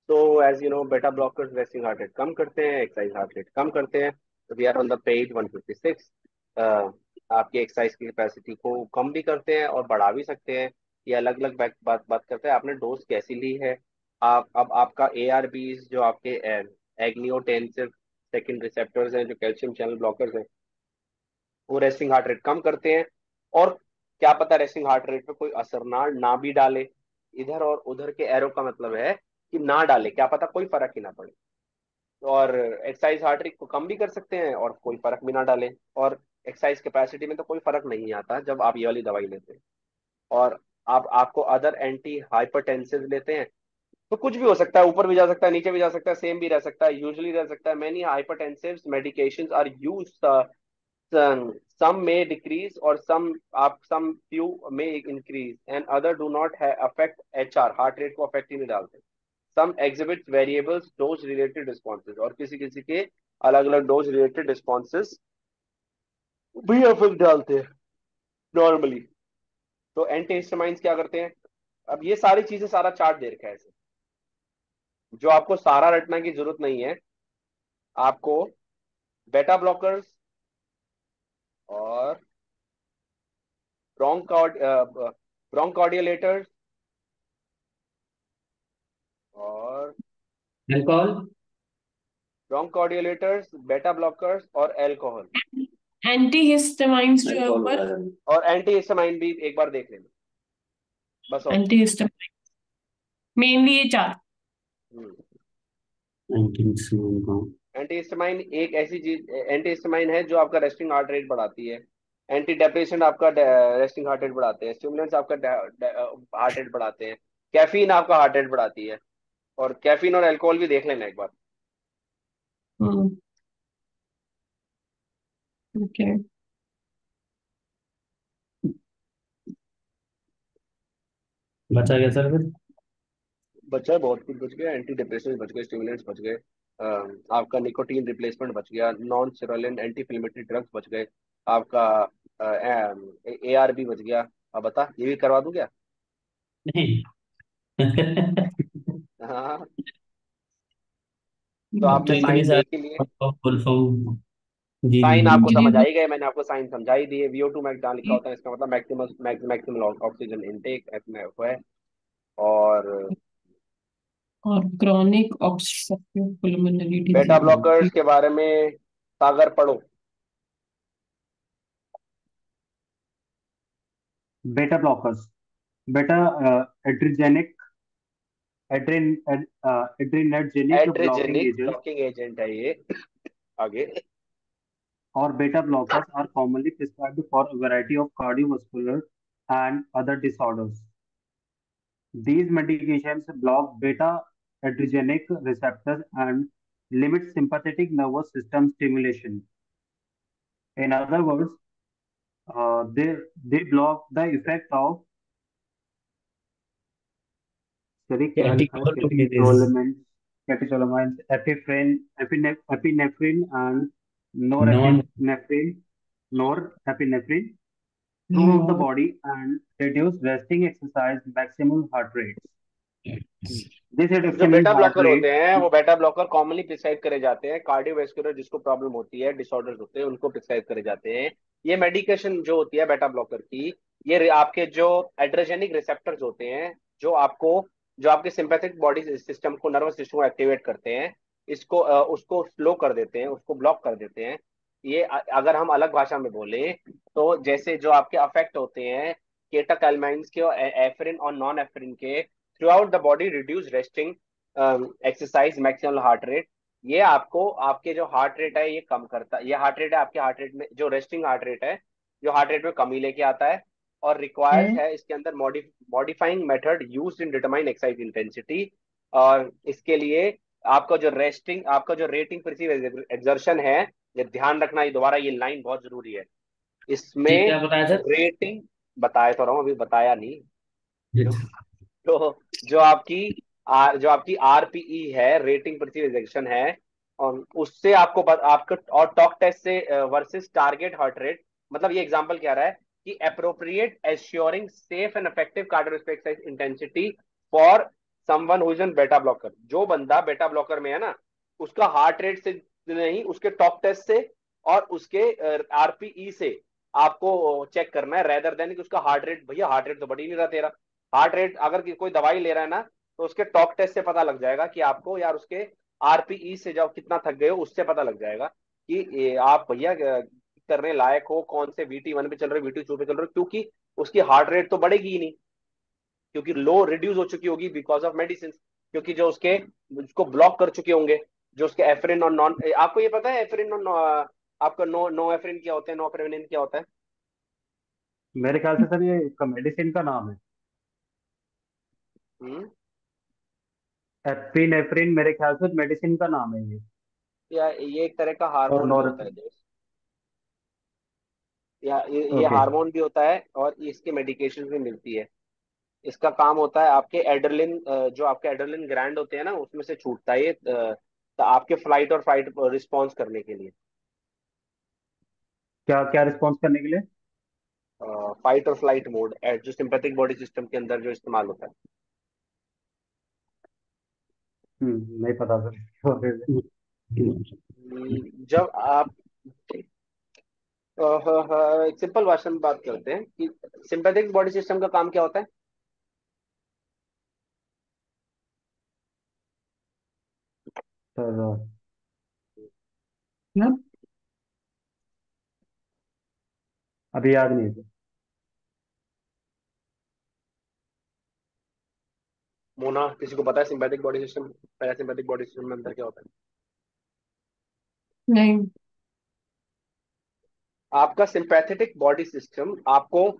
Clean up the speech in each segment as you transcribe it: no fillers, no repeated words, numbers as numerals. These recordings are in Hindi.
तो as you know beta blockers resting heart rate कम करते हैं, एक्सरसाइज हार्ट रेट कम करते हैं। तो we are on the page 156। आपकी एक्सरसाइज की कैपेसिटी को कम भी करते हैं और बढ़ा भी सकते हैं। ये अलग अलग बात बात करते हैं आपने डोज कैसी ली है। आप अब आपका ए आर बीज जो आपके एग्नियोटेंसिव सेकंड रिसेप्टर्स हैं जो कैल्शियम चैनल ब्लॉकर्स हैं, वो रेस्टिंग हार्ट रेट कम करते हैं। और क्या पता रेस्टिंग हार्ट रेट पे कोई असर ना भी डाले। इधर और उधर के एरो का मतलब है कि ना डाले, क्या पता कोई फर्क ही ना पड़े। और एक्सरसाइज हार्ट रेट को कम भी कर सकते हैं और कोई फर्क भी ना डाले। और एक्सरसाइज कैपेसिटी में तो कोई फर्क नहीं आता जब आप ये वाली दवाई लेते हैं। और आप आपको अदर एंटी हाइपरटेंसिव लेते हैं तो कुछ भी हो सकता है, ऊपर भी जा सकता है, नीचे भी जा सकता है, सेम भी रह सकता है, यूजुअली रह सकता है। Many hypertensive medications are use, some may decrease or some few may increase and other do not affect HR heart rate को affect ही नहीं डालते। some exhibits variables dose related responses और किसी किसी के अलग अलग डोज रिलेटेड रिस्पॉन्सेज भी अफेक्ट डालते हैं नॉर्मली। तो एंटी हिस्टामाइंस क्या करते हैं? अब ये सारी चीजें सारा चार्ट दे रखा है ऐसे, जो आपको सारा रटने की जरूरत नहीं है। आपको बेटा ब्लॉकर्स और ब्रोंकोडिलेटर्स और अल्कोहल। ब्रोंकोडिलेटर्स, बेटा ब्लॉकर्स और एल्कोहल एंटी हिस्टामाइंस जो है अल्कोहल ऊपर। वगैरह। और एंटी हिस्टामाइन भी एक बार देख लेना बस और एंटी हिस्टामाइन मेनली ये चार। एंटी एंटी हिस्टामाइन एक ऐसी चीज, एंटी हिस्टामाइन है जो आपका रेस्टिंग हार्ट रेट बढ़ाती है। एंटी डिप्रेसेंट आपका रेस्टिंग हार्ट रेट बढ़ाते हैं। स्टिमुलेंट्स आपका हार्ट रेट बढ़ाते हैं। कैफीन आपका हार्ट रेट बढ़ाती है। और कैफीन और अल्कोहल भी देख लेना एक बार। हम्म। ओके। बचा गया सर फिर। बचा है, बहुत कुछ बच गया। एंटी डिप्रेसेंट्स बच गए, स्टिमुलेंट्स बच गए, आपका निकोटीन रिप्लेसमेंट बच गया, non steroid anti inflammatory drugs बच गए, आपका ए आर बी बच गया। अब बता, ये भी करवा दूं क्या? नहीं। हाँ। तो अब तो आपने इतनी साइन देख ही लिए। सारी फुल फॉर्म। जी जी साइन जी आपको जी। समझ आ इंक्रीज ही गए, मैंने आपको साइन समझा ही दिए। VO2 मैक्स जहाँ लिखा होता है इसका मतलब मैक्सिमम ऑक्सीजन इनटेक इसमें है। और और क्रॉनिक ऑब्स्ट्रक्टिव पुल्मोनरी बेटा डिजीज। ब्लॉकर्स के बारे में सागर पढ़ो। Beta blockers. Beta adrenergic adrenergic blocking एड्रेजेनिक agents blocking agent है ये। आगे। or beta blockers are commonly prescribed for a variety of cardiovascular and other disorders. These medications block beta adrenergic receptors and limit sympathetic nervous system stimulation. In other words, they block the effect of steric alpha कैटेकोलोमाइनेस। catecholamines, epinephrine, and non. norepinephrine, norepinephrine throughout the body and reduce resting exercise maximum heart rates. This अब जो reduction in बेटा heart ब्लॉकर होते rate, हैं वो बेटा ब्लॉकर कॉमनली प्रिस्क्राइब करे जाते हैं। कार्डियोवैस्कुलर जिसको प्रॉब्लम होती है, डिसऑर्डर्स होते हैं, उनको प्रिस्क्राइब करे जाते हैं। ये मेडिकेशन जो होती है बेटा ब्लॉकर की, ये आपके जो एड्रेजेनिक रिसेप्टर्स होते हैं, जो आपको जो आपके सिंपैथिक बॉडी सिस्टम को, नर्वस सिस्टम को एक्टिवेट करते हैं, इसको उसको स्लो कर देते हैं, उसको ब्लॉक कर देते हैं। ये अगर हम अलग भाषा में बोले तो जैसे जो आपके अफेक्ट होते हैं केटाकैलमाइंस के और एफरिन और नॉन एफरिन के through out the body, reduce resting exercise maximum heart rate. ये आपको आपके जो हार्ट रेट है ये कम करता है। ये हार्ट रेट है आपके हार्ट रेट में जो रेस्टिंग हार्ट रेट है, जो हार्ट रेट में कमी लेके आता है। और रिक्वायर्ड हम्म। है इसके अंदर modifying method used in determine exercise intensity. और इसके लिए आपका जो रेटिंग परसीव एक्सर्शन है, ये ध्यान रखना। ये दोबारा ये लाइन बहुत जरूरी है जी इसमें। क्या बताया सर। रेटिंग बताया तो रहा हूँ, अभी बताया नहीं। तो अच्छा। तो जो आपकी आरपीई है, रेटिंग परसीव एग्जर्शन है, और उससे आपको और टॉक टेस्ट से वर्सेस टारगेट हार्ट रेट। मतलब ये एग्जांपल क्या रहा है कि appropriate assuring safe and effective cardiospecs intensity for someone who is an beta blocker, जो बंदा बेटा ब्लॉकर में है ना, उसका हार्ट रेट से नहीं, उसके टॉक टेस्ट से और उसके आरपीई से आपको चेक करना है, रेदर देन कि उसका हार्ट रेट, भैया हार्ट रेट तो बढ़ ही नहीं रहा तेरा। हार्ट रेट अगर कोई दवाई ले रहा है ना, तो उसके टॉक टेस्ट से पता लग जाएगा कि आपको, यार उसके आरपीई से जब कितना थक गए हो उससे पता लग जाएगा कि आप भैया करने लायक हो, कौन से VT1 पे चल रहे हो, VT2 पे चल रहे हो, क्योंकि उसकी हार्ट रेट तो बढ़ेगी ही नहीं, क्योंकि लो रिड्यूस हो चुकी होगी बिकॉज ऑफ मेडिसिन, क्योंकि जो उसके उसको ब्लॉक कर चुके होंगे, जो उसके एफरिन और नॉन, आपको ये पता है एफरिन और आपका नो नो एफरिन क्या होता है, नो प्रेविनिन क्या होता है? मेरे ख्याल से सर ये मेडिसिन का नाम है। हम्म। एप्रिन एफ्रिन मेरे ख्याल से मेडिसिन का नाम है ये। या ये एक तरह का और हार्मोन भी होता है नॉरएपिन। दोस्त, या ये ओके। हार्मोन भी होता है और इसके मेडिकेशन भी मिलती है। इसका काम होता है आपके एड्रेलिन, जो आपके एड्रेलिन ग्लैंड होते हैं ना, उसमें से छूटता है ये, तो आपके फ्लाइट और फाइट रिस्पॉन्स करने के लिए, क्या क्या रिस्पॉन्स करने के लिए? फाइट और फ्लाइट मोड जो सिंपैथिक बॉडी सिस्टम के अंदर जो इस्तेमाल होता है। नहीं पता सर। जब आप एक सिंपल भाषा में बात करते हैं कि सिंपैथिक बॉडी सिस्टम का काम क्या होता है? सर ना। अभी याद नहीं है सर। मोना, किसी को पता है sympathetic body system, parasympathetic body system में अंदर क्या होता है? नहीं। आपका सिंपैथेटिक बॉडी सिस्टम आपको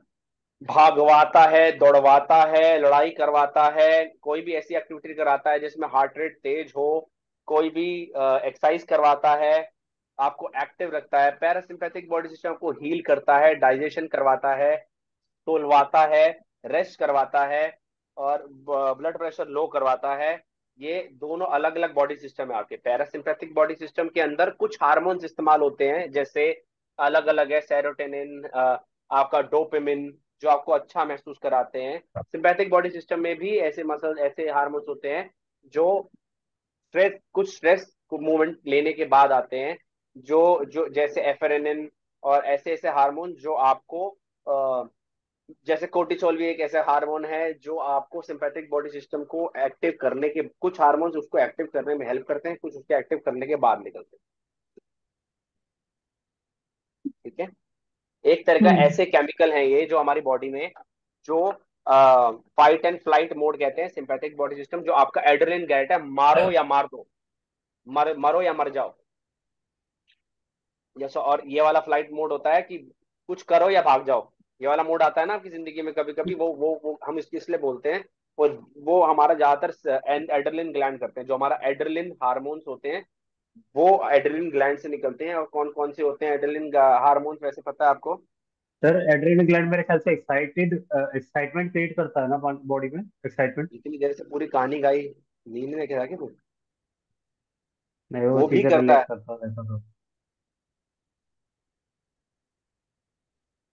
भागवाता है, दौड़वाता है, लड़ाई करवाता है, कोई भी ऐसी एक्टिविटी कराता है जिसमें हार्ट रेट तेज हो, कोई भी एक्सरसाइज करवाता है, आपको एक्टिव रखता है। पैरासिम्पैथिक बॉडी सिस्टम को हील करता है, डाइजेशन करवाता है, तोलवाता है, रेस्ट करवाता है और ब्लड प्रेशर लो करवाता है। ये दोनों अलग अलग बॉडी सिस्टम है आपके। पैरासिम्पैथिक बॉडी सिस्टम के अंदर कुछ हार्मोन्स इस्तेमाल होते हैं, जैसे अलग अलग है, सेरोटोनिन, आपका डोपामिन, जो आपको अच्छा महसूस कराते हैं। सिंपैथिक बॉडी सिस्टम में भी ऐसे मसल, ऐसे हार्मोन्स होते हैं जो कुछ स्ट्रेस को मूवमेंट लेने के बाद आते हैं, जो जो जैसे एफरेनिन और ऐसे ऐसे हार्मोन जो आपको जैसे कोर्टिसोल भी एक ऐसा हार्मोन है जो आपको सिंपैथिक बॉडी सिस्टम को एक्टिव करने के, कुछ हार्मोन्स उसको एक्टिव करने में हेल्प करते हैं, कुछ उसके एक्टिव करने के बाद निकलते हैं। ठीक है। एक तरह का हम्म। ऐसे केमिकल हैं ये जो हमारी बॉडी में, जो फाइट एंड फ्लाइट मोड कहते हैं सिंपैथिक बॉडी सिस्टम, जो आपका एड्रेनलिन कहता है, मारो या मार दो, मरो या मर जाओ। जैसा, और ये वाला फ्लाइट मोड होता है कि कुछ करो या भाग जाओ। ये वाला मोड आता है ना आपकी जिंदगी में कभी कभी, वो हम इसलिए बोलते हैं। और वो हमारा ज्यादातर एड्रेनलिन ग्लैंड करते हैं, जो हमारा एड्रेनलिन हार्मोन्स होते हैं वो एड्रेनलिन ग्लैंड से निकलते हैं। और कौन कौन से होते हैं एड्रेनलिन हार्मोन्स, वैसे पता है आपको? सर एड्रेनल ग्लैंड मेरे ख्याल से एक्साइटमेंट क्रिएट करता है ना बॉडी में, एक्साइटमेंट। इतनी देर से पूरी कहानी गाई, नींद में क्या कि तू? नहीं वो वो भी चीजें करता रिलेट है। करता है ऐसा तो।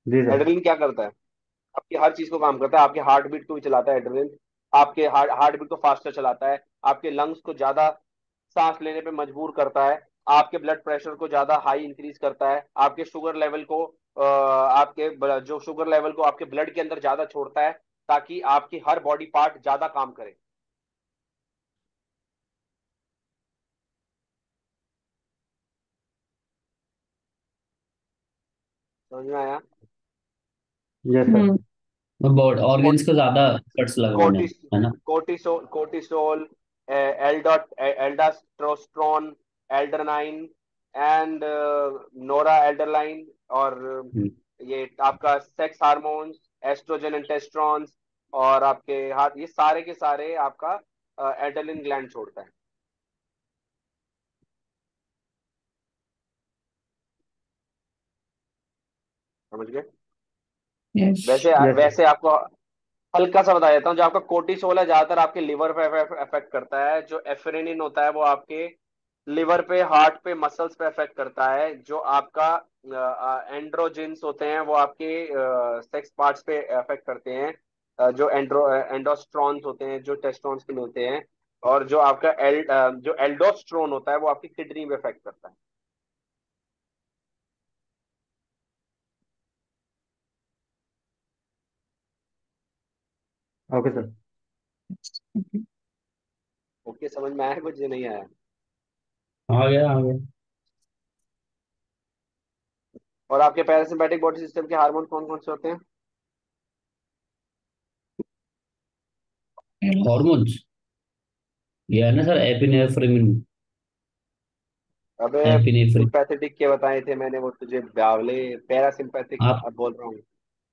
जी सर। एड्रेनलिन क्या करता है? आपकी हर चीज को काम करता है, आपके हार्ट बीट को भी चलाता है एड्रेनलिन, आपके हार्ट बीट को फास्टर चलाता है, आपके लंग्स को ज्यादा सांस लेने पे मजबूर करता है, आपके ब्लड प्रेशर को ज्यादा हाई इंक्रीज करता है, आपके शुगर लेवल को जो शुगर लेवल को आपके ब्लड के अंदर ज्यादा छोड़ता है, ताकि आपकी हर बॉडी पार्ट ज्यादा काम करे। समझ में आया? Yes sir. हम्म। ऑर्गन्स को ज्यादा कट्स लगवाने हैं, कोर्टिस है ना? कोर्टिसोल, एल्डोस्ट्रोस्ट्रोन, एल्डरनाइन एंड नोरा एल्डरलाइन, और हम्म। ये आपका सेक्स हार्मोन्स, एस्ट्रोजन एंड टेस्ट्रॉन्स, और आपके हाथ, ये सारे के सारे आपका एड्रेनलिन ग्लैंड छोड़ता है। समझ गए? यस। वैसे यस सर। वैसे आपको हल्का सा बता देता हूँ, जो आपका कोर्टिसोल है ज्यादातर आपके लिवर पे अफेक्ट करता है, जो एफरेनिन होता है वो आपके लिवर पे, हार्ट पे, मसल्स पे अफेक्ट करता है, जो आपका एंड्रोजिन्स होते हैं वो आपके सेक्स पार्ट्स पे अफेक्ट करते हैं, जो एंडोस्ट्रॉन्स होते हैं जो टेस्टोन्स के मिलते हैं, और जो आपका जो एल्डोस्ट्रोन होता है वो आपकी किडनी में इफेक्ट करता है। Okay sir. ओके, समझ में आया कुछ, ये नहीं आया? आ गया आ गया। और आपके पैरासिम्पैथिक बॉडी सिस्टम के हार्मोन कौन कौन से होते हैं? हॉर्मोन्स, ये है ना सर, एपिनेफ्रिन। अबे, एपिनेफ्रिन। सिंपैथेटिक के बताए थे मैंने वो तुझे, बावले। पैरासिम्पैथिक आप अब बोल रहा हूँ।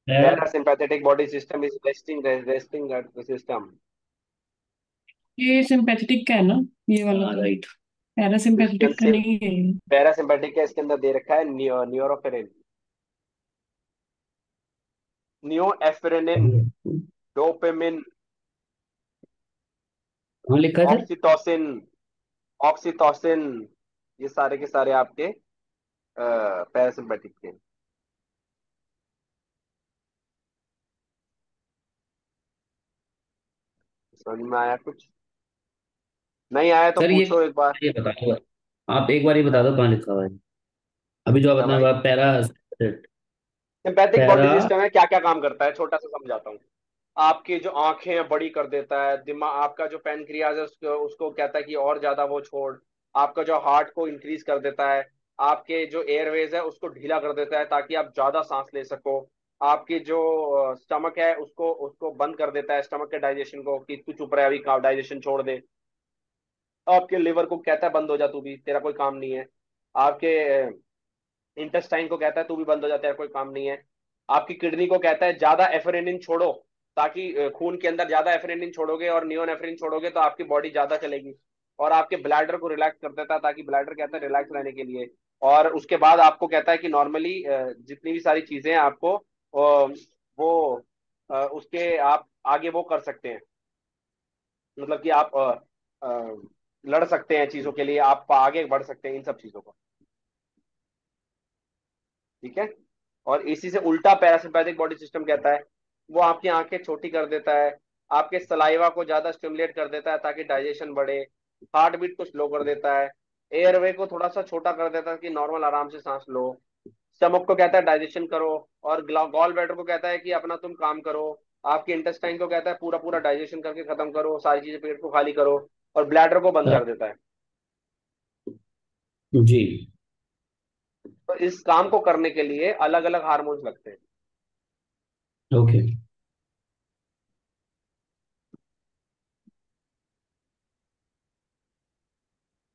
Para parasympathetic body system is resting resting system. ये सिंपैथेटिक का है ना, ये वाला हाँ तो। राइट। इसके पैरासिम्पैथेटिक का अंदर नहीं है ये। पैरासिम्पैथिक का इसके अंदर दे रखा है न्यूरोफेरिन, न्यूएफेरिन, डोपामिन, कहाँ लिखा है सर? ऑक्सीटोसिन, ऑक्सीटोसिन, ये सारे के सारे आपके पैरासिम्पैथिक के। समझ में आया कुछ? नहीं आया तो सर पूछो एक बार। ये बता दो, आप एक बार ये बता हाँ, दो कहाँ लिखा हुआ है। अभी जो आप क्या बता भाई? Para. Sympathetic body para. System है, क्या क्या काम करता है छोटा सा समझाता हूँ। आपकी जो आंखें हैं बड़ी कर देता है, दिमाग आपका जो पैनक्रियाज है उसको उसको कहता है कि और ज्यादा वो छोड़। आपका जो हार्ट को इंक्रीज कर देता है। आपके जो एयरवेज है उसको ढीला कर देता है ताकि आप ज्यादा सांस ले सको। आपकी जो स्टमक है उसको उसको बंद कर देता है, स्टमक के डाइजेशन को, कि तू चुप रहे अभी, डाइजेशन छोड़ दे। आपके लिवर को कहता है बंद हो जा तू भी, तेरा कोई काम नहीं है। आपके इंटेस्टाइन को कहता है तू भी बंद हो जा, तेरा कोई काम नहीं है। आपकी किडनी को कहता है ज्यादा एफरेनिन छोड़ो, ताकि खून के अंदर ज्यादा एफरेनिन छोड़ोगे और नियोनेफ्रिन छोड़ोगे तो आपकी बॉडी ज्यादा चलेगी। और आपके ब्लैडर को रिलैक्स कर देता है, ताकि ब्लैडर कहता है रिलैक्स रहने के लिए। और उसके बाद आपको कहता है कि नॉर्मली जितनी भी सारी चीजें हैं आपको वो उसके आप आगे वो कर सकते हैं। मतलब कि आप लड़ सकते हैं चीजों के लिए, आप आगे बढ़ सकते हैं इन सब चीजों को। ठीक है। और इसी से उल्टा पैरासिम्पैथिक बॉडी सिस्टम कहता है, वो आपकी आंखें छोटी कर देता है, आपके सलाइवा को ज्यादा स्टिमुलेट कर देता है ताकि डाइजेशन बढ़े, हार्ट बीट को स्लो कर देता है, एयरवे को थोड़ा सा छोटा कर देता है कि नॉर्मल आराम से सांस लो, स्टमक को कहता है डाइजेशन करो, और गॉल ब्लैडर को कहता है कि अपना तुम काम करो, आपके इंटेस्टाइन को कहता है पूरा पूरा डाइजेशन करके खत्म करो, सारी चीजें पेट को खाली करो, और ब्लैडर को बंद कर देता है। जी। तो इस काम को करने के लिए अलग अलग हार्मोन्स लगते हैं। ओके।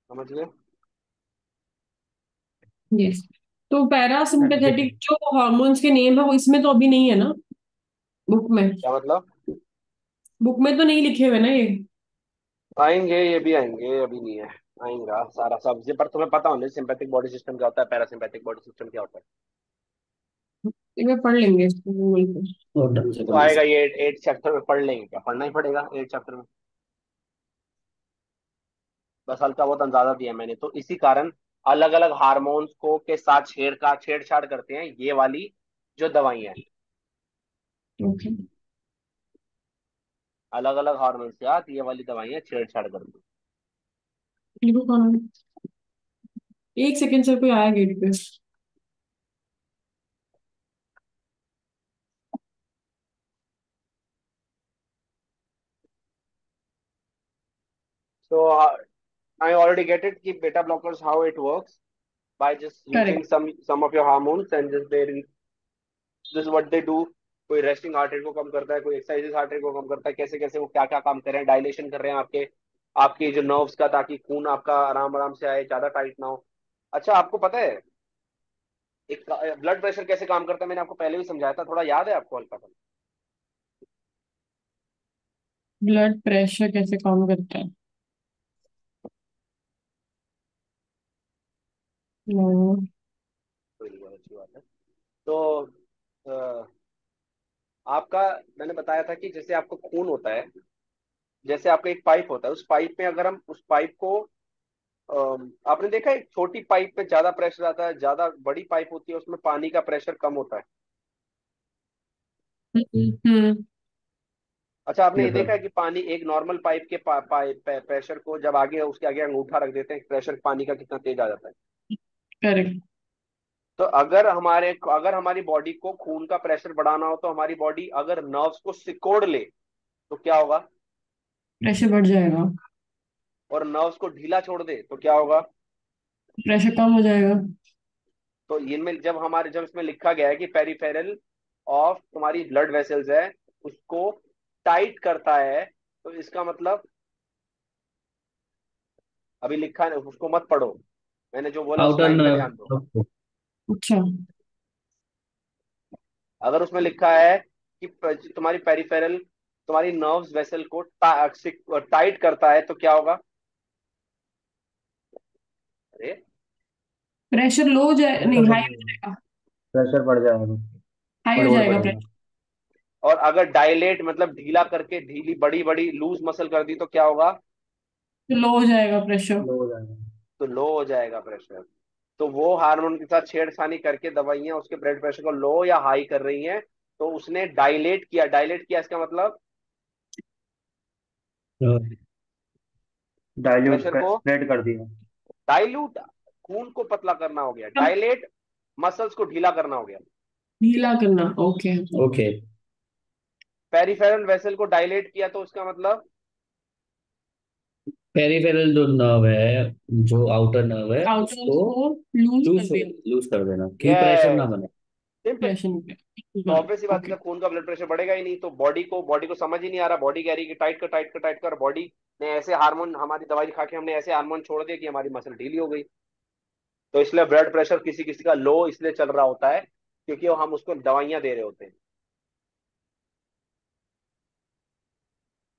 समझ गए? यस। तो पैरासिम्पैथेटिक जो हॉर्मोन्स के नेम है वो इसमें तो अभी नहीं है ना, बुक में? क्या मतलब? बुक में तो नहीं लिखे हुए ना ये? आएंगे, ये भी आएंगे, अभी नहीं है। आएंगा सारा सब्जी, पर तुम्हें पता होना सिंपैथिक बॉडी सिस्टम क्या होता है, पैरासिम्पैथिक बॉडी सिस्टम क्या होता है। एक बार पढ़ लेंगे इसको गूगल पे। और ढंग से तो करना आएगा सर। ये 8 चैप्टर में, पढ़ लेंगे, क्या पढ़ना ही पड़ेगा 8 चैप्टर में। बस हल्का बहुत अंदाजा दिया मैंने, तो इसी कारण अलग अलग हार्मोन्स को के साथ छेड़छाड़ करते हैं ये वाली जो दवाइयाँ हैं। ओके। अलग अलग हार्मोन्स के साथ ये वाली दवाइयाँ छेड़छाड़ करती लिखो कौन है? एक सेकंड सर, कोई आया गेट पे। हैं। So I already get it कि beta blockers how it works by just using correct. some of your hormones, and just this is what they do। कोई रेस्टिंग हार्ट रेट को कम करता है, कोई एक्सरसाइज हार्ट रेट को कम करता है, कैसे कैसे वो क्या क्या काम कर रहे हैं, डायलेशन कर रहे हैं आपके आपकी जो नर्व्स का, ताकि खून आपका आराम आराम से आए, ज्यादा टाइट ना हो। अच्छा, आपको पता है एक ब्लड प्रेशर कैसे काम करता है? मैंने आपको पहले भी समझाया था, थोड़ा याद है आपको हल्का सा? ब्लड प्रेशर कैसे काम करता है? नो। कोई नहीं, बहुत अच्छी बात है। तो अ, आपका, मैंने बताया था कि जैसे आपको खून होता है, जैसे आपका एक पाइप होता है, उस पाइप में अगर हम उस पाइप को आपने देखा है एक छोटी पाइप पे ज्यादा प्रेशर आता है, ज्यादा बड़ी पाइप होती है उसमें पानी का प्रेशर कम होता है। हम्म। अच्छा, आपने ये यस देखा सर। है कि पानी एक नॉर्मल पाइप के प्रेशर को जब आगे उसके आगे अंगूठा रख देते हैं, प्रेशर पानी का कितना तेज आ जाता है। करेक्ट। तो अगर हमारी बॉडी को खून का प्रेशर बढ़ाना हो, तो हमारी बॉडी अगर नर्व्स को सिकोड़ ले तो क्या होगा, प्रेशर बढ़ जाएगा। और नर्व्स को ढीला छोड़ दे तो क्या होगा। प्रेशर कम हो जाएगा। तो इनमें जब इसमें लिखा गया है कि पेरिफेरल ऑफ तुम्हारी ब्लड वेसल्स है उसको टाइट करता है, तो इसका मतलब, अभी लिखा है उसको मत पढ़ो, मैंने जो बोला उस आउटर लाइन पे ध्यान दो। नर्व। अच्छा। अगर उसमें लिखा है कि तुम्हारी पेरिफेरल तुम्हारी नर्व्स वेसल को टाइट करता है, तो क्या होगा। अरे, प्रेशर लो हो जाए, प्रेशर नहीं बढ़ हाई हो जाएगा। जाएगा। प्रेशर बढ़ जाएगा। हाई हो लोड जाएगा बढ़ेगा। प्रेशर। और अगर डायलेट मतलब ढीला करके ढीली बड़ी बड़ी लूज मसल कर दी तो क्या होगा। तो लो हो जाएगा प्रेशर। लो हो जाएगा। तो लो हो जाएगा प्रेशर। तो वो हार्मोन के साथ छेड़खानी करके दवाइयां उसके ब्लड प्रेशर को लो या हाई कर रही हैं, तो उसने डायलेट किया इसका मतलब डाइल्यूट प्रेशर को स्प्रेड कर दिया। डाइल्यूट, खून को पतला करना हो गया, डायलेट मसल्स को ढीला करना हो गया। ढीला करना, ओके। ओके। पेरिफेरल वेसल को डायलेट किया तो उसका मतलब पेरिफेरल जो नर्व है, जो आउटर नर्व है आउटर उसको को लूज कर लूज दिया। लूज कर देना कि प्रेशर ना यस, बने। सिंपल। प्रेशर पे। तो ऑब्वियस सी बात है, ओके। जब खून का ब्लड प्रेशर बढ़ेगा ही नहीं तो बॉडी को समझ ही नहीं आ रहा, बॉडी कह रही है कि टाइट कर, बॉडी ने ऐसे हार्मोन, हमारी दवाई खा के हमने ऐसे हार्मोन छोड़ दिए कि हमारी मसल ढीली हो गई। तो इसलिए ब्लड प्रेशर किसी किसी का लो इसलिए चल रहा होता है क्योंकि हम उसको दवाइयां दे रहे होते हैं।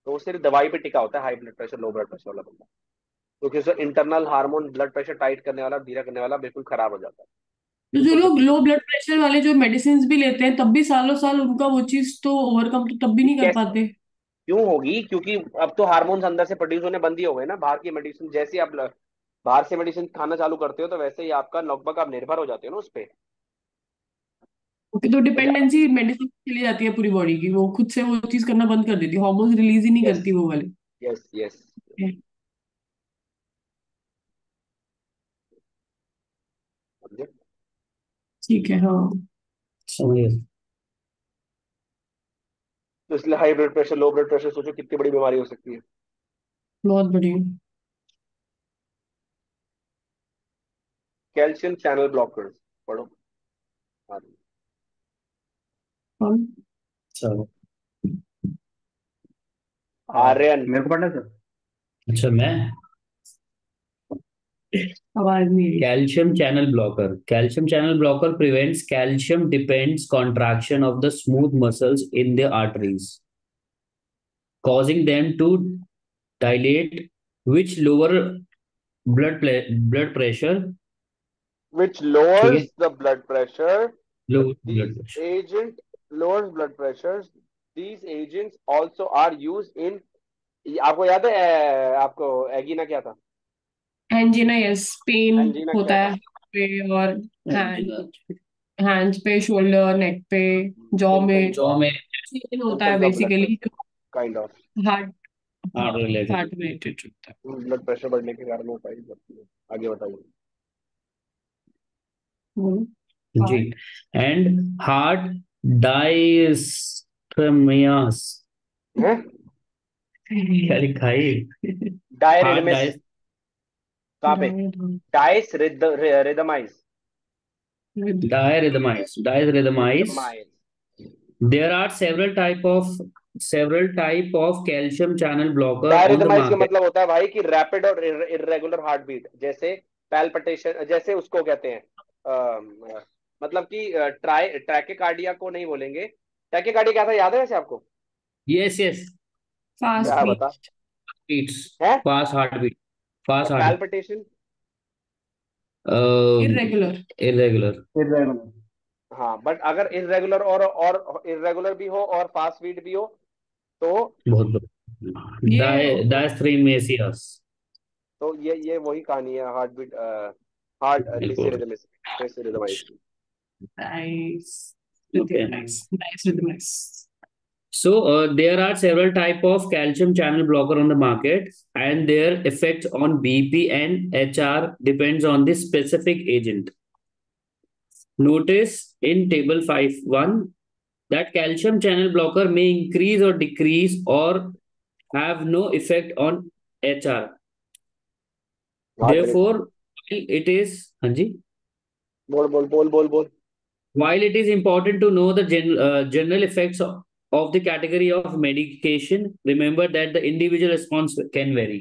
तो वो सिर्फ दवाई पे टिका होता है, high blood pressure low blood pressure वाला बंदा, क्योंकि उसका internal hormone blood pressure tight करने वाला, धीरा करने वाला बिल्कुल खराब हो जाता है। तो जो बिल्कुल लोग 50। लो ब्लड प्रेशर वाले जो मेडिसिन भी लेते हैं तब भी सालों साल उनका वो चीज तो ओवरकम तो तब भी नहीं कर कैसे, पाते। क्यों होगी, क्योंकि अब तो हार्मोन्स अंदर से प्रोड्यूस होने बंद ही हो गए ना, बाहर की मेडिसिन जैसे आप बाहर से मेडिसिन खाना चालू करते हो तो वैसे ही आपका लगभग आप निर्भर हो जाते हो ना उस पे। ओके, तो तो डिपेंडेंसी मेडिसिन चली जाती है पूरी बॉडी की, वो खुद से वो चीज करना बंद कर देती है, हार्मोन्स रिलीज ही नहीं यस, करती वो वाले। Yes, yes. समझे। ठीक है, हाँ। समझिए। तो इसलिए high blood pressure low blood pressure सोचो कितनी बड़ी बीमारी हो सकती है। बहुत बढ़िया। कैल्शियम चैनल ब्लॉकर्स पढ़ो। हाँ। कौन? चलो। आर्यन। मेरे को पढ़ना है सर। अच्छा मैं, आवाज नहीं आई। Calcium channel blocker prevents calcium dependent contraction of the smooth muscles in the arteries, causing them to dilate, which lower blood pressure. which ठीक lowers है, the blood pressure. lower blood These pressure. agent lowers blood pressures. These agents also are used in, आपको याद है आपको एगिना क्या था, एंजिना, यस, पेन एंजीना क्या होता है था। पे, और Angina, हैंड्स पे, शोल्डर, नेक पे, जॉ में jaw में पेन होता है symptoms of blood basically, pressure, kind of heart. हाँ, heart related. हार्ट रिलेटेड होता ब्लड प्रेशर बढ़ने के कारण होता है, आगे बताइए। है। जी। हार्ट। And heart diastemias, हैं, क्या लिखा है? हार्ट डायरिदमिस, डायस कहाँ पे, dysrhythmias, diarrhythmize. Rhythmias. There are several type of calcium channel blocker on the डायरिदमाइज का market. मतलब होता है भाई कि रैपिड और इरेगुलर हार्ट बीट, जैसे पैल्पिटेशन, जैसे उसको कहते हैं मतलब कि ट्रैकेकार्डिया को नहीं बोलेंगे। ट्रैकेकार्डिया क्या था, याद है वैसे आपको। Yes, yes. फास्ट क्या बता बीट। Beats. है, Fast heartbeat. और Fast heart. Palpitation. Irregular. Irregular. Irregular. हाँ, बट अगर इरेगुलर और इरेगुलर भी हो और फास्ट बीट भी हो तो बहुत बढ़िया। ये Diasthymias. ये वही कहानी है, हार्ट बीट, हार्ट बिल्कुल। डिसरिदमाइज की। Nice. Okay. Nice nice. So there are several type of calcium channel blocker on the market, and their effects on BP and HR depends on the specific agent. Notice in table 5.1 that calcium channel blocker may increase or decrease or have no effect on HR. Heart rate. Therefore, while it is, Hanji, बोल बोल बोल बोल बोल। while it is important to know the general effects of the category of medication, remember that the individual response can vary.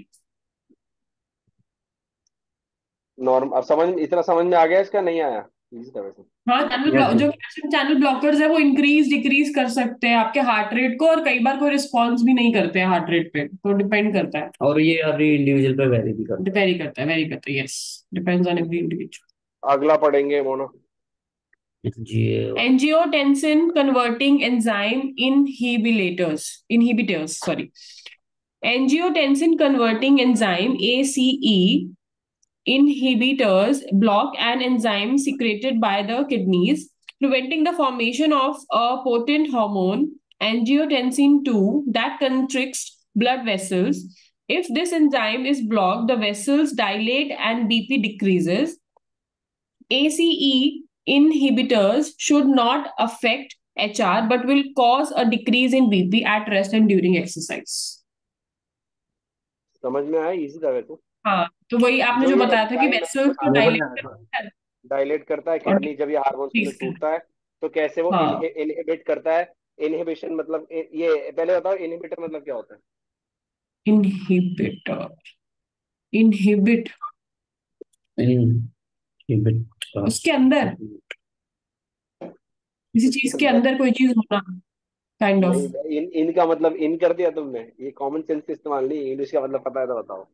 Norm अब समझ इतना समझ में आ गया, इसका नहीं आया इसी तरह से। हाँ, Yes, जो yes. कैल्शियम चैनल ब्लॉकर्स है वो इंक्रीज डिक्रीज कर सकते हैं आपके हार्ट रेट को, और कई बार कोई रिस्पॉन्स भी नहीं करते हैं हार्ट रेट पे, तो डिपेंड करता है, और ये हर इंडिविजुअल पे वेरी भी करता वेरी करता है, yes, depends on every individual. अगला पढ़ेंगे मोना। है जी। Angiotensin converting enzyme inhibitors, sorry. Angiotensin converting enzyme ACE inhibitors block an enzyme secreted by the kidneys, preventing the formation of a potent hormone, angiotensin 2, that constricts blood vessels. If this enzyme is blocked, the vessels dilate and BP decreases. ACE inhibitors should not affect HR but will cause a decrease in BP at rest and during exercise. समझ में आया इसी तरह से। हाँ, तो वही आपने जो ये बताया था कि enzyme है, वेसल्स को मेरे को डायलेट नहीं आया था। करता है डायलेट करता है और किडनी जब ये हार्मोन से decrease छूटता है, तो कैसे वो हाँ, इनहिबिट करता है। इनहिबिशन मतलब ये पहले बताओ, इनहिबिटर मतलब क्या होता है? इनहिबिटर, इनहिबिट इनहिबिट उसके अंदर किसी चीज के अंदर कोई चीज होना, काइंड ऑफ। नहीं, इनका मतलब इन कर दिया तुमने, ये कॉमन सेंस का इस्तेमाल नहीं, इंग्लिश का मतलब पता है तो बताओ।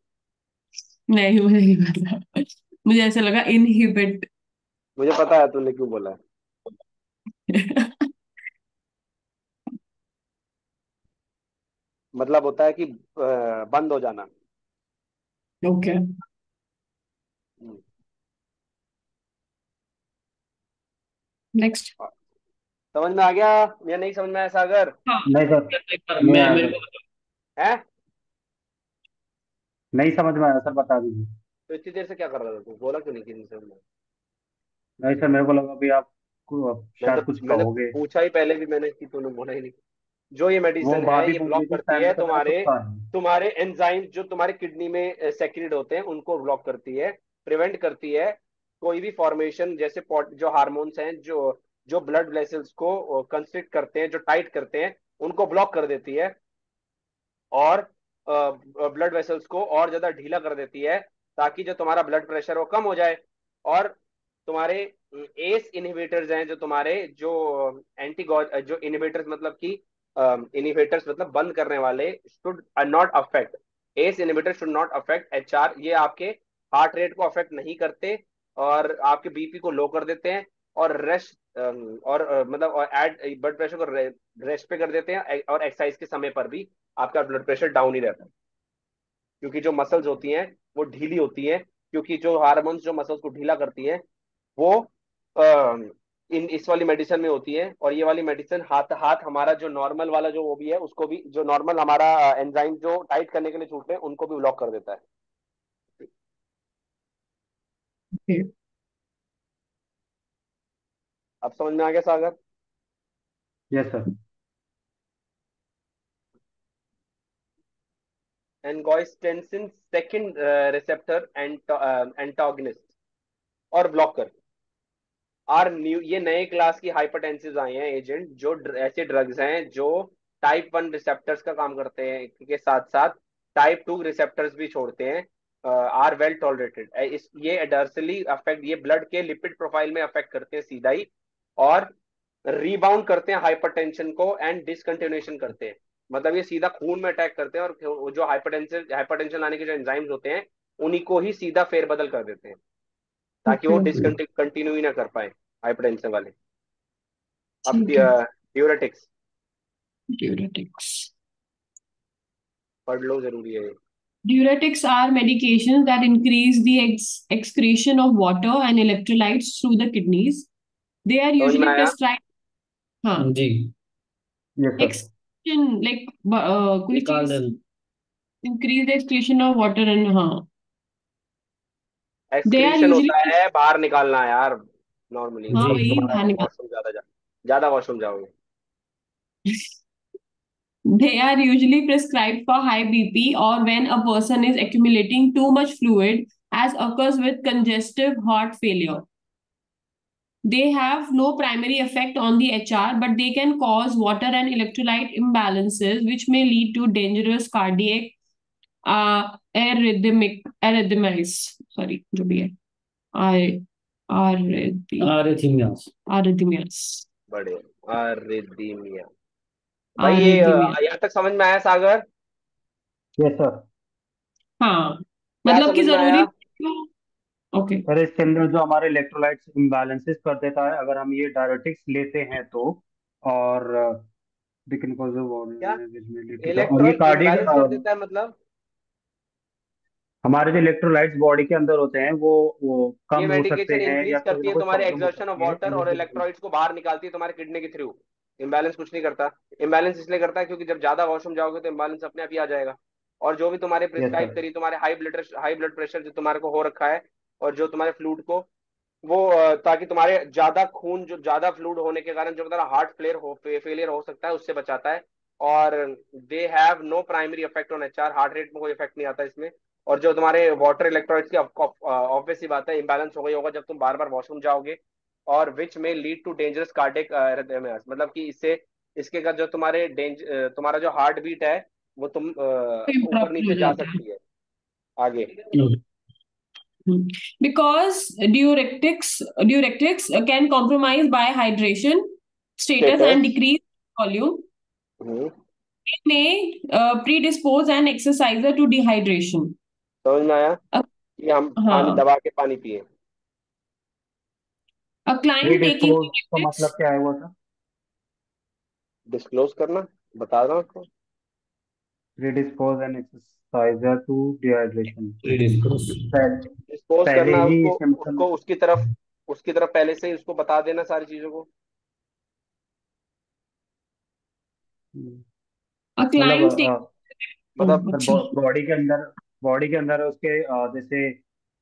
नहीं, मुझे नहीं पता, मुझे ऐसा लगा इनहिबिट। मुझे पता है तुमने क्यों बोला है। मतलब होता है कि बंद हो जाना। Okay, next. समझ में आ गया या नहीं समझ में आया सागर? हाँ, नहीं सर, नहीं मैं आया मेरे सर, को है नहीं समझ में आया सर, बता दीजिए। तो इतनी देर से क्या कर रहा था तू? बोला क्यों नहीं कि नहीं समझ में आया? नहीं सर, मेरे को लगा भी आप शायद कुछ मैंने कहोगे। पूछा ही पहले भी मैंने कि तूने बोला ही नहीं। जो ये वो मेडिसिन है बात ही ये बोल ब्लॉक दी थी उस करती टाइम है पे, तो मैंने कुछ तुम्हारे कहा नहीं। तुम्हारे एंजाइम जो तुम्हारे किडनी में सेक्रेट होते हैं उनको ब्लॉक करती है, प्रिवेंट करती है कोई भी फॉर्मेशन, जैसे जो हार्मोन्स हैं जो जो ब्लड वेसल्स को कंस्ट्रिक्ट करते हैं, जो टाइट करते हैं, उनको ब्लॉक कर देती है, और ब्लड वेसल्स को और ज्यादा ढीला कर देती है, ताकि जो तुम्हारा ब्लड प्रेशर वो कम हो जाए। और तुम्हारे एस इनहिबिटर्स हैं, जो तुम्हारे जो एंटी जो इनहिबिटर्स मतलब कि इनहिबिटर्स मतलब बंद करने वाले, should not affect, ACE inhibitor should not affect HR. ये आपके हार्ट रेट को अफेक्ट नहीं करते और आपके बीपी को लो कर देते हैं, और रेस्ट और मतलब और एड ब्लड प्रेशर को रेस्ट पे कर देते हैं, और एक्सरसाइज के समय पर भी आपका ब्लड प्रेशर डाउन ही रहता है, क्योंकि जो मसल्स होती हैं वो ढीली होती हैं, क्योंकि जो हार्मोन्स जो मसल्स को ढीला करती हैं वो इन इस वाली मेडिसिन में होती है। और ये वाली मेडिसिन हाथ हाथ हमारा जो नॉर्मल वाला जो वो भी है, उसको भी जो नॉर्मल हमारा एंजाइम जो टाइट करने के लिए छूटते हैं उनको भी ब्लॉक कर देता है। अब समझ में आ गया Sagar? Yes sir. Angiotensin second receptor antagonist और ब्लॉकर आर न्यू, ये नए क्लास की हाइपरटेंसिव आए हैं एजेंट, जो ऐसे ड्रग्स हैं जो टाइप 1 रिसेप्टर्स का काम करते हैं के साथ साथ टाइप 2 रिसेप्टर्स भी छोड़ते हैं। आर वेल टॉलरेटेड, इस ये एडर्सली अफेक्ट, ये ब्लड के लिपिड प्रोफाइल में अफेक्ट करते हैं सीधा ही, और रीबाउंड करते हैं हाइपरटेंशन को एंड डिसकंटिन्यूएशन करते हैं। मतलब ये सीधा खून में अटैक करते हैं, और जो हाइपरटेंशन लाने के जो एंजाइम्स होते हैं उन्हीं को ही सीधा फेरबदल कर देते हैं, ताकि वो डिसकंटिन्यू ही ना कर पाए हाइपरटेंशन वाले। अब ठीक है, ड्यूरेटिक्स diuretics. पढ़ लो, जरूरी है। Diuretics are medications that increase the excretion of water and electrolytes through the kidneys. They are समझ में usually आया? prescribed. हाँ, जी। Yes sir. like निकाल could देना। increase the excretion of water and हाँ they are एक्सक्रीशन usually होता है बाहर निकालना यार, नॉर्मली हाँ जी। जब वही तुम्हारा बाहर निकाल वॉशरूम ज्यादा वॉशरूम जाओगे। they are usually prescribed for high BP or when a person is accumulating too much fluid as occurs with congestive heart failure. They have no primary effect on the HR, but they can cause water and electrolyte imbalances, which may lead to dangerous cardiac arrhythmias. Sorry, जो भी है Arrhythmias। arrhythmias. बड़े अरिदमिया। भाई ये Arrhythmia. यहाँ तक समझ में आया सागर? Yes sir. हाँ क्या मतलब कि समझ में जरूरी आया? ओके सर इसके अंदर जो हमारे इलेक्ट्रोलाइट्स इम्बैलेंसेस कर देता है अगर हम ये डायरेटिक्स लेते हैं तो, और दिक्कत क्या और ये इलेक्ट्रॉल कार्डियक, इम्बैलेंस कर देता है मतलब? हमारे जो इलेक्ट्रोलाइट्स बॉडी के अंदर होते हैं वो ये कम हो सकते मेडिकेशन हैं इंक्रीज या कोई करती ना है कोई तुम्हारे प्रॉब्लम हो एग्जर्शन ऑफ सकती है वाटर और एनर्जी लेवल। इलेक्ट्रोलाइट्स को बाहर निकालती है तुम्हारे किडनी के थ्रू। इम्बैलेंस कुछ नहीं करता। इम्बैलेंस इसलिए करता है क्योंकि जब ज्यादा वॉशरूम जाओगे तो इम्बैलेंस अपने आप ही आ जाएगा। और जो भी तुम्हारे यस प्रिस्क्राइब सर। करी तुम्हारे हाई ब्लड प्रेशर जो तुम्हारे को हो रखा है, और जो तुम्हारे फ्लूड को वो ताकि तुम्हारे ज्यादा खून जो ज्यादा फ्लूड होने के कारण जो तुम्हारा हार्ट फेलियर हो सकता है उससे बचाता है। और they have no primary effect on HR, heart rate में कोई इफेक्ट नहीं आता इसमें। और जो तुम्हारे वाटर इलेक्ट्रोलाइट्स की ऑब्वियस सी बात है इंबैलेंस हो गई होगा जब तुम बार बार वॉशरूम जाओगे, और विच में लीड टू डेंजरस कार्डियक अरिथमियास, मतलब कि इससे इसके का जो तुम्हारा जो हार्ट बीट है वो तुम ऊपर इम्प्रॉपर हो नीचे जा जाता है सकती है आगे। because diuretics can compromise by hydration status and status. decrease volume may predispose an exerciser to dehydration. समझ में आया A, कि हम पानी हाँ, दबा के पानी पिए? a client taking प्रीडिस्पोज का मतलब diuretics क्या है वो सर? डिस्क्लोज करना, बता रहा हूँ आपको। Predispose an exerciser to dehydration. Predisposed। Dispose पहले करना ही उसको, सिम्टम। उसकी तरफ पहले से ही उसको बता देना सारी चीजों को। a मतलब client take मतलब अच्छा बॉडी के अंदर उसके जैसे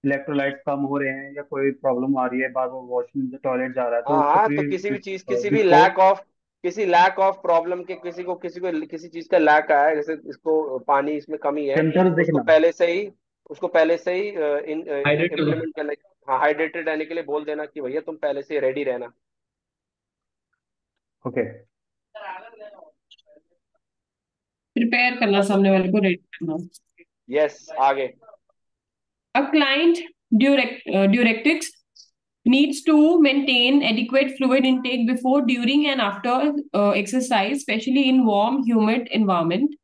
इलेक्ट्रोलाइट्स कम हो रहे हैं या कोई प्रॉब्लम आ रही है, बार बार वॉशरूम टॉयलेट जा रहा है, तो हाँ उसको हाँ, प्री तो किसी भी चीज किसी भी डिस्पोज। लैक ऑफ प्रॉब्लम के किसी को किसी चीज का लैक आया है, जैसे इसको पानी इसमें कमी है, सिम्टम्स उसको दिखना। पहले से ही उसको पहले से ही हाइड्रेट करना। इम्प्लीमेंट करने। हाँ, हाइड्रेटेड रहने के लिए बोल देना कि भैया तुम पहले से रेडी रहना। ओके। प्रिपेयर करना सामने वाले को रेडी करना. यस आगे। A client diuretics needs to maintain adequate fluid intake before, during, and after exercise, especially in warm, humid environment.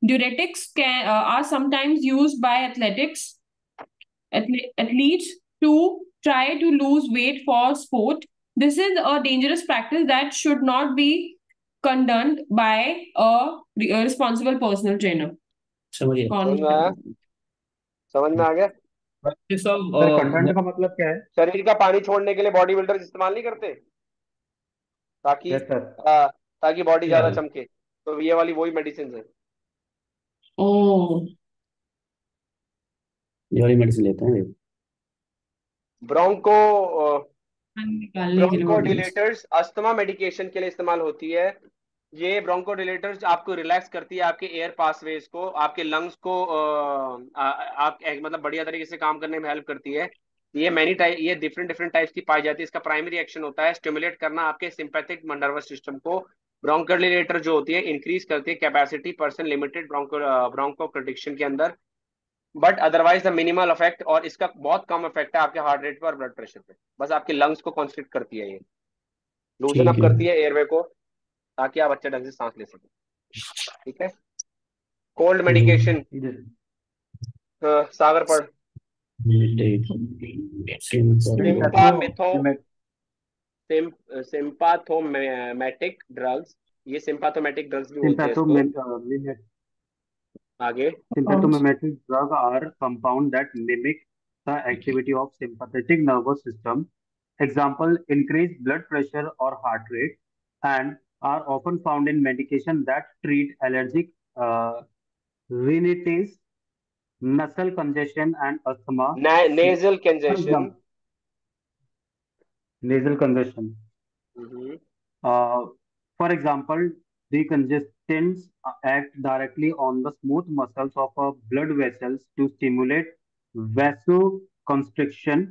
Diuretics are sometimes used by athletes to try to lose weight for sport. This is a dangerous practice that should not be condoned by a responsible personal trainer. समझिए। कौन समझ में आया? करेगा? समझ में आ गया? Practice of सर कंटेंट का मतलब क्या है? शरीर का पानी छोड़ने के लिए बॉडी बिल्डर्स इस्तेमाल नहीं करते ताकि यस सर। ताकि बॉडी ज्यादा yeah, चमके, तो ये वाली वही मेडिसिन है। Oh, ये वाली मेडिसिन लेते हैं। ब्रोंको निकालने के लिए बॉडी में. ब्रोंकोडिलेटर्स अस्थमा मेडिकेशन के लिए इस्तेमाल होती है। ये ब्रोंकोडिलेटर्स आपको रिलैक्स करती है, आपके एयर पासवेज को, आपके लंग्स को मतलब बढ़िया तरीके से काम करने में हेल्प करती है। ये डिफरेंट डिफरेंट टाइप्स की पाई जाती है। इसका प्राइमरी एक्शन होता है स्टिमुलेट करना आपके सिंपैथिक नर्वस सिस्टम को। ब्रोंकोडिलेटर जो होती है इंक्रीज करती है capacity person limited broncho protection के अंदर, but otherwise the minimal effect, और इसका बहुत कम इफेक्ट है आपके हार्ट रेट पे और ब्लड प्रेशर पे। बस आपके लंग्स को कॉन्स्ट्रिक्ट करती है, ये लूजन ठीक अप है। करती है एयरवे को, ताकि आप अच्छे ढंग से सांस ले सकें। ठीक है। कोल्ड मेडिकेशन सागर पढ़। सिम्पामिथो सिम्पाथोमेटिक ड्रग्स, ये सिम्पाथोमेटिक ड्रग्स भी बोलते हैं इसको। आगे। Sympathomimetic drugs are compounds that mimic the activity of sympathetic nervous system. Example, increased blood pressure or heart rate, and are often found in medication that treat allergic rhinitis, nasal congestion, and asthma. Nasal For congestion. example, nasal congestion. Uh, for example, decongestants act directly on the smooth muscles of blood vessels to stimulate vasoconstriction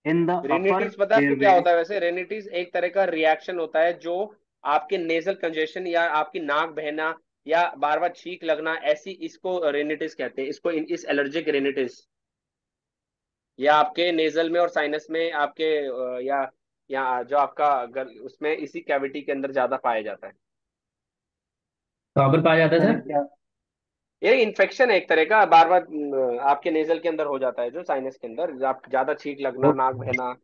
in the रेनिटिस upper पता है आपको क्या airways. होता है? वैसे रेनिटिस एक तरह का रिएक्शन होता है जो आपके नेजल कंजेशन या आपकी नाक बहना या बार बार छींक लगना, ऐसी इसको रेनिटिस कहते हैं। इसको इस एलर्जिक रेनिटिस, या आपके नेजल में और साइनस में आपके या जो आपका उसमें इसी कैविटी के अंदर ज्यादा पाया जाता है। कहाँ पर पाया जाता है मैंने सर? क्या ये इन्फेक्शन है एक तरह का, बार बार आपके नेजल के अंदर हो जाता है, जो साइनस के अंदर आप ज्यादा छींक लगना, वो नाक बहना,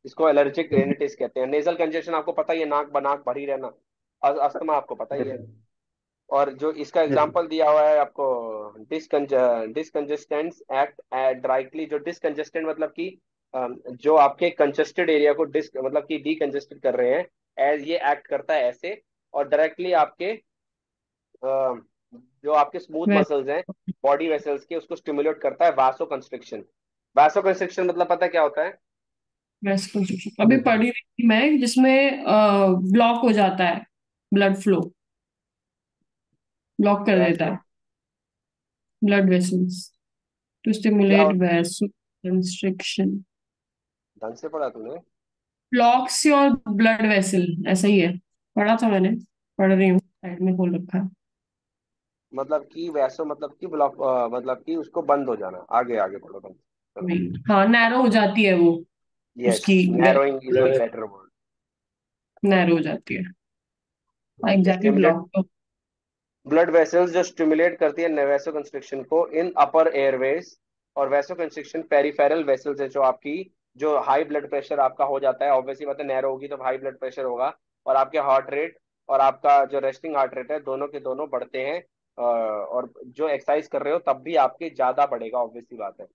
इसको एलर्जिक रेनिटिस कहते हैं। नेजल कंजेशन आपको पता ही है, नाक भरी रहना। अस्थमा आपको पता ही है। और जो इसका yes, एग्जांपल दिया हुआ है आपको, डिसकंजेस्टेंट्स एक्ट डायरेक्टली। जो डिसकंजेस्टेंट मतलब कि जो आपके कंजेस्टेड एरिया को डिस मतलब कि डीकंजेस्टेड कर रहे हैं, एज ये एक्ट करता है ऐसे। और डायरेक्टली आपके जो आपके स्मूथ मसल्स हैं बॉडी वेसल्स के, उसको स्टिमुलेट करता है वासो कंस्ट्रिक्शन। वासो कंस्ट्रिक्शन मतलब पता है क्या होता है? वेस्कोसेशन अभी पढ़ी रही थी मैं, जिसमें ब्लॉक हो जाता है, ब्लड फ्लो ब्लॉक कर देता वैसे है ब्लड वेसल्स टू क्या स्टिमुलेट वैसो कंस्ट्रिक्शन। ढंग से पढ़ा तूने? ब्लॉक्स योर ब्लड वेसल, ऐसा ही है, पढ़ा था मैंने, पढ़ रही हूँ, साइड में खोल रखा है। मतलब कि वैसो मतलब कि ब्लॉक, मतलब कि उसको बंद हो जाना। आगे आगे पढ़ो तुम, चलो। वही, हाँ, नैरो हो जाती है वो, यस, उसकी narrowing is a better word. Narrow हो जाती है, exactly stimulate block. Blood vessels जो स्टिमुलेट करती है वैसो कंस्ट्रिक्शन को इन अपर एयरवेज। और वैसो कंस्ट्रिक्शन पेरिफेरल वेसल्स है, जो आपकी जो हाई ब्लड प्रेशर आपका हो जाता है, ऑब्वियसली बात है, नैरो होगी तो हाई ब्लड प्रेशर होगा। और आपके हार्ट रेट और आपका जो रेस्टिंग हार्ट रेट है, दोनों के दोनों बढ़ते हैं। और जो एक्सरसाइज कर रहे हो तब भी आपके ज्यादा बढ़ेगा, ऑब्वियसली बात है।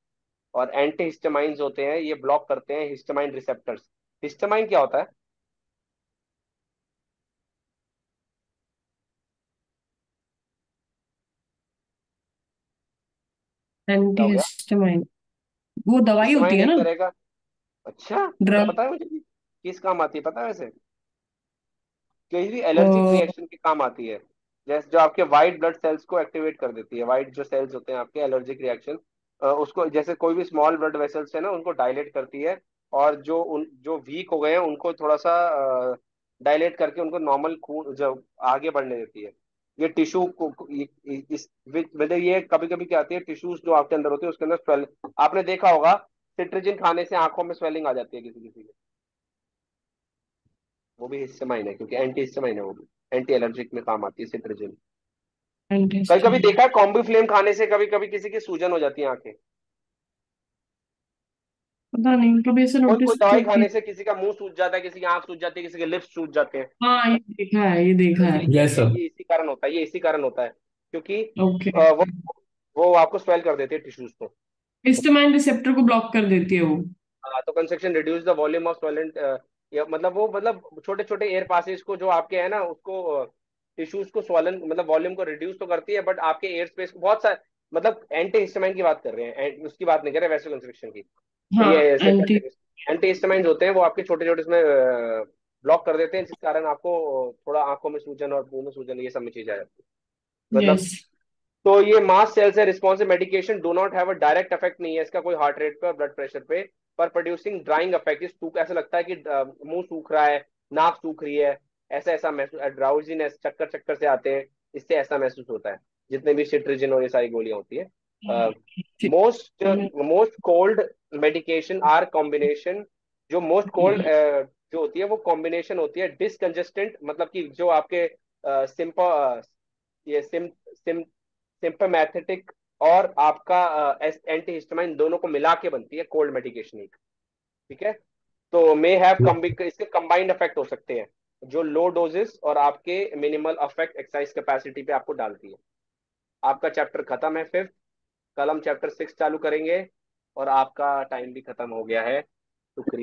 और एंटी हिस्टामाइंस होते हैं, ये ब्लॉक करते हैं हिस्टामाइन रिसेप्टर्स। हिस्टामाइन क्या होता है? क्या एंटी हो गया? हिस्टामाइन वो दवाई होती हिस्टामाइन है एक ना, तरह का, अच्छा तो ड्रग। पता है मुझे किस काम आती है, पता है वैसे? कोई भी एलर्जिक रिएक्शन के काम आती है। जैसे जो आपके वाइट ब्लड सेल्स को एक्टिवेट कर देती है, वाइट जो सेल्स होते हैं आपके एलर्जिक रिएक्शन, उसको जैसे कोई भी स्मॉल ब्लड वेसल्स है ना, उनको डायलेट करती है। और जो वीक हो गए हैं उनको थोड़ा सा डायलेट करके उनको नॉर्मल खून जो आगे बढ़ने देती है। ये टिश्यू को मतलब ये कभी कभी क्या आती है, टिश्यूज जो आपके अंदर होते हैं उसके अंदर स्वेल। आपने देखा होगा सिट्रिजिन खाने से आंखों में स्वेलिंग आ जाती है किसी किसी के। वो भी हिस्टामाइन है, क्योंकि एंटी हिस्टामाइन है वो भी। एंटी एलर्जिक में काम आती है सिट्रजिन। एंटी कभी कभी हिस्टामाइन, देखा है कॉम्बी फ्लेम खाने से कभी कभी किसी की सूजन हो जाती है आंखें। पता नहीं, कभी ऐसे कोई कोई नोटिस दवाई तो की। खाने से किसी का मुंह सूज जाता है, किसी की आंख सूज जाती है, किसी के लिप्स सूज जाते हैं। हाँ, ये देखा है, ये तो देखा है। Yes sir. ये इसी कारण होता है, ये इसी कारण होता है, क्योंकि ओके, वो आपको स्वेल कर देते हैं टिश्यूज को। हिस्टामाइन रिसेप्टर को ब्लॉक कर देती है वो। हाँ, तो construction reduce the volume of solvent, मतलब वो मतलब छोटे छोटे एयर पासेज को जो आपके है ना, उसको टिश्यूज को स्वॉलन मतलब वॉल्यूम को रिड्यूस तो करती है, बट आपके एयर स्पेस को बहुत सारे, मतलब एंटी हिस्टामाइन की बात कर रहे हैं, उसकी बात नहीं कर रहे वैसे कंस्ट्रक्शन की। तो हाँ, ये ऐसे एंटी। एंटी हिस्टामाइन होते हैं, वो आपके छोटे छोटे इसमें ब्लॉक कर देते हैं, जिस कारण आपको थोड़ा आंखों में सूजन और मुंह में सूजन, ये सब में चीज आ जाती है, मतलब। यस। तो ये मास सेल्स है responsive medication do not have a direct effect, नहीं है इसका कोई हार्ट रेट पे और ब्लड प्रेशर पे, पर प्रोड्यूसिंग ड्राइंग इफेक्ट। सूख ऐसा लगता है कि मुंह सूख रहा है, नाक सूख रही है, ऐसा ऐसा महसूस, ड्राउजीनेस, चक्कर चक्कर से आते हैं, इससे ऐसा महसूस होता है जितने भी सिट्रिजिन और ये सारी गोलियां होती है। Most most cold medication are combination. जो मोस्ट कोल्ड जो होती है वो कॉम्बिनेशन होती है डिसकंजेस्टेंट, मतलब कि जो आपके सिंपल ये सिम्पैथेटिक और आपका एंटी हिस्टामाइन दोनों को मिला के बनती है कोल्ड मेडिकेशन एक। ठीक है, तो मे हैव इसके कंबाइंड इफेक्ट हो सकते हैं, जो लो डोजेस और आपके मिनिमल इफेक्ट एक्सरसाइज कैपेसिटी पे आपको डालती है। आपका चैप्टर खत्म है फिफ्थ, कल हम चैप्टर 6 चालू करेंगे, और आपका टाइम भी खत्म हो गया है। शुक्रिया।